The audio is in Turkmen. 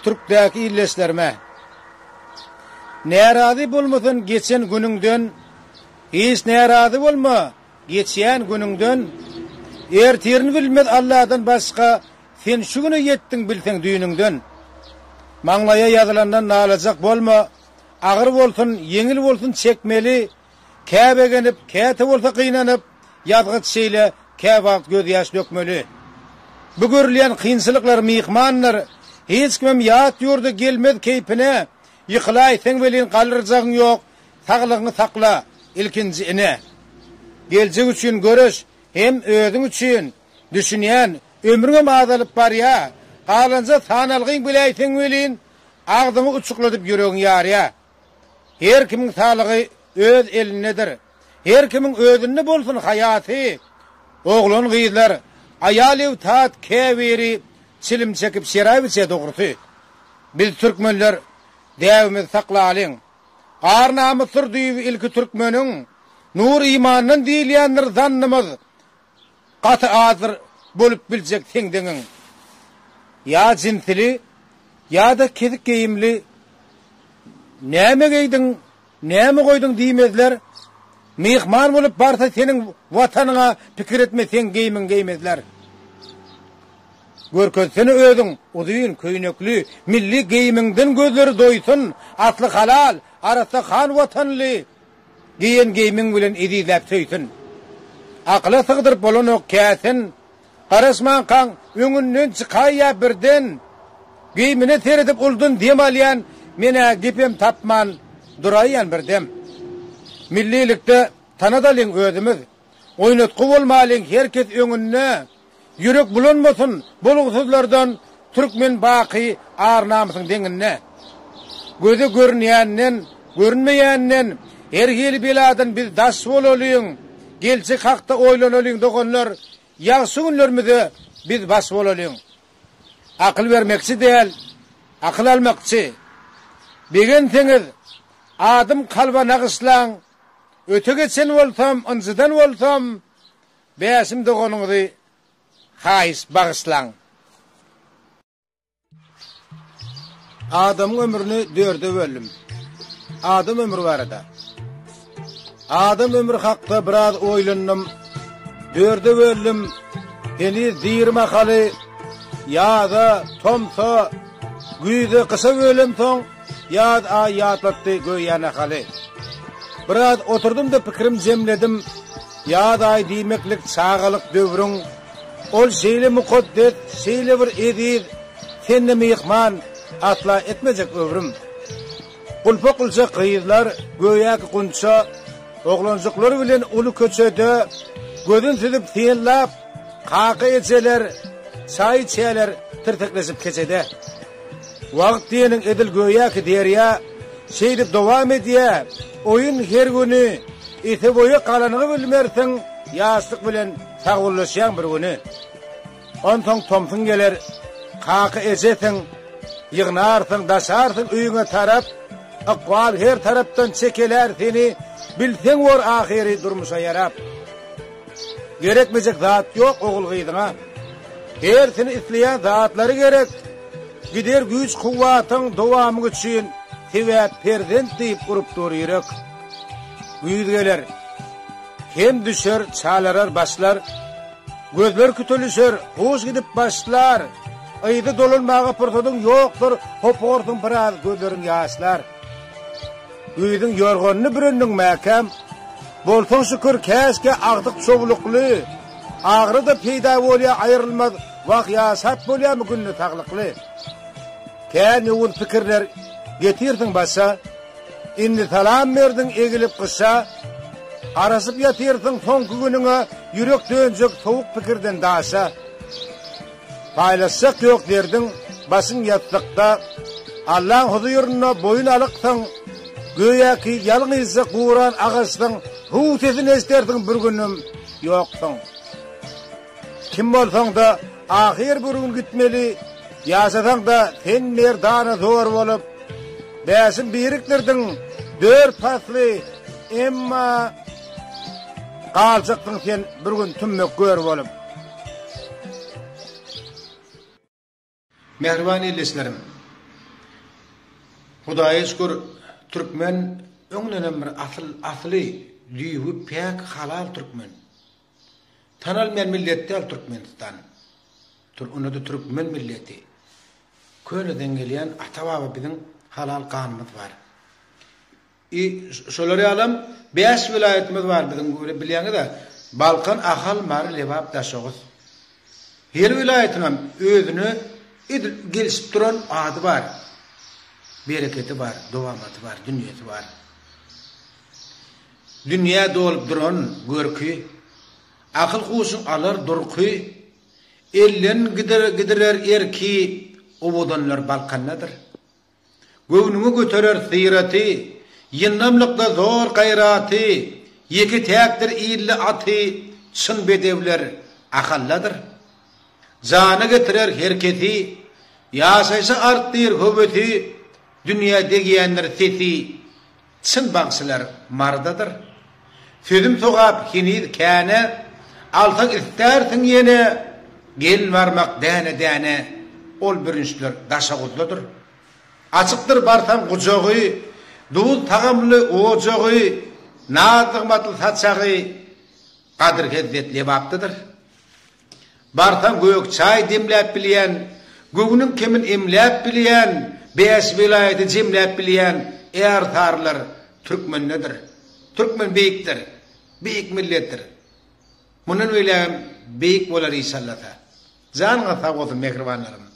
Türk'däki illeslerime. Neradi bolmasın geçen gününden, hiç neradi bolma geçen gününden, ertirini bilmez Allah'dan başka, sen şu günü yettin bilsen düğününden. Manlaya yazılandan nalacak bolma, ağır bolsun, yengil bolsun çekmeli, käbegenip, käte bolsa kıynanıp, yazgıt şeyle, käbagt göz yaş dökmeli. Bu görülen kıyınçılıklar, mihmanlar, hiç kimim yat yurdu gelmez keypine, yıkılay sen velin kalıracağın yok, sağlığını sakla, ilkinci ine. Gelecek üçün görüş, hem özün üçün, düşünyen, ömrüne mağdalıp var ya, kalınca sanalgın bilay sen velin, ağzını uçukladıp yürüyorsun yar ya. Her kimin sağlığı öz elindedir. Her kimin özünde bolsun hayatı. Oğlun gıyızlar, ayalev taat keveri, çilim çekip şeray biçe doğrusu. Biz Türkmenler devimiz saklalın. Arnamı sürdüğü ilki Türkmenin, nur imanının dileyenler zannımız, katı azır bolup bilecek sendinin. Ya cinsili, ya da kezik giyimli, näme giydin, näme koydun diýmezler. Mihman bolup barsa senin watanyňa pikir etmesen giymezler. Görkezseni özüň uzun köýnekli milli giyiminden gözleri doýsun, asly halal, arasy han watanly giyen giyimiň bilen edizläp söýsün. Akla sygdyryp bolan ok käsin, garasman kan öňünden çykaýa birden giyimine seredip uldun demalyan mene gipem tapman durayan birdem. Millilikde tanadalın özümüz, oynatqı bolmalın herkes öňünde, yürek bulanmasın bolugsuzlardan Türkmen baqy arnamysyň deňine. Gözü görünýänden, görünmeýänden, erhili beladan biz daş bolalyň, geljek hakda oýlanalyň dogonlar, ýaşy günlerimize biz baş bolalyň. Akıl vermekçi değil, akıl almakçı. Begenseniz, adım kalba nağıslan, öte geçen olsam, ıncıdan olsam, beyasim doğunuňyzy hayis bağıslan. Adamın ömrünü dörde böldüm. Adam ömrü var da. Adam ömrü hakda biraz oýlanyp, dörde böldüm. Beni zirma haly, ýa-da tomsa, güýde kısa bölüm soň, ýa-da ýatlatdy göýýäne haly. Biraz oturdum da pikirim jemledim, ýa-da diýmeklik çağalyk döwrüň, ol şeýle mukaddes, şeýle bir ediz, sende mihman atla etmejek ömrüm. Kulpa kulça kıyızlar, göýäki kunça, oglanjyklar bilen uly köçede, gözün silip tiyellap, kaka etseler, çay içeler, tırtıklaşıp keçede. Wagt diýeniň edil göýäki derýa, şeýdip dowam edýär, oyun her güni, ite boyu kalanyny bilmersiň, ýaşlyk bilen sagullaşýan bir güni. Onsoň tomsun geler, kaka esesin, ýygnarsın, daşarsın öýüňe tarap, akwal her tarapdan çekeler seni, bilseň wor ahiri durmuşa yarap. Gerekmejek zat ýok ogul gyýdyňa. Her seni isleýän zatlary gerek. Gider güýç kuwwatyň dowamy üçin sebäp perzent diýip urup durýarok. Güýdgeler hem düşer, çalarar başlar, gözler kütülüşer, hoş gidip başlar. Aýdy dolanmaga pursadyň ýokdur, hopordyň biraz gözleriň ýaşlar. Güýdüň ýorganyny biriniň mäkem, bolsaň şükür käske agdyk çowlukly, agry da peýda bolýar aýrylmaz, wagt ýaşap bolýar günni taglykly. Käni ul pikirler getirdiň başa, indi salam berdiň egilip kışa, arasyp ýatyrdyň soňky günüňe ýürek dönjek sowuk pikirden daşa. Paylaşsak ýok derdiň, başyň ýatlykda, Allah huzuryna boyun alyksaň, göýäki ýalňyzsa Guran agasyň hutesini esterdiň bir günüm ýoksaň. Kim bolsaň da ahir bir gün gitmeli, ýaşasaň da sen merdana zor bolup, bäsim birikdirdiň dört pasly, emma galjakdyň sen bir gün tümmek gör bolup. Mehriban illeslerim, Hudaýa şükür Türkmen öňden bir asly düýbi pek halal Türkmen. Tanalmayan milletler Türkmenistan. Onu da Türkmen milleti. Köleden gelýän ata-baba biziň halal kanymyz bar. Şolary alam 5 vilayetimiz bar biziň bilýäňi de Balkan, Ahal, Mary, Lebap, Daşoğuz. Her vilayetiniň özüni gelişip duran ady bar. Bereketi var, dowamaty var, dünýesi var. Dünýä dolup duran görkü, akıl huşun alır durky, ellen gidirer erki, obodanlar Balkannadır. Göwnüňi göterer siraty, ýynnamlykda zor gaýraty, ýeki täkdir ýyly aty, çyn bedewler akalladyr. Jana getirer herketi, ýaşaýsa artdyr höbeti, dünya degiyenler sesi, çın baksılar mardadır. Sözüm soğap hinid kâne, altan istersin yene, gelin varmak däne, ol birinçler daşa gudludur. Açıktır bartan kucağı, duz tagamlı ocağı, nazıgmatlı satçağı, kadir kezzet lebaptıdır. Bartan gök çay demläp bilýän, gögünün kemin emläp bilýän, 5 vilayeti jemläp bilýän tarlar Türkmennedir. Türkmen beýikdir, beýik milletdir. Munan welem beýik bolar inşallah. Janyňa sag bolsun mehribanlarym.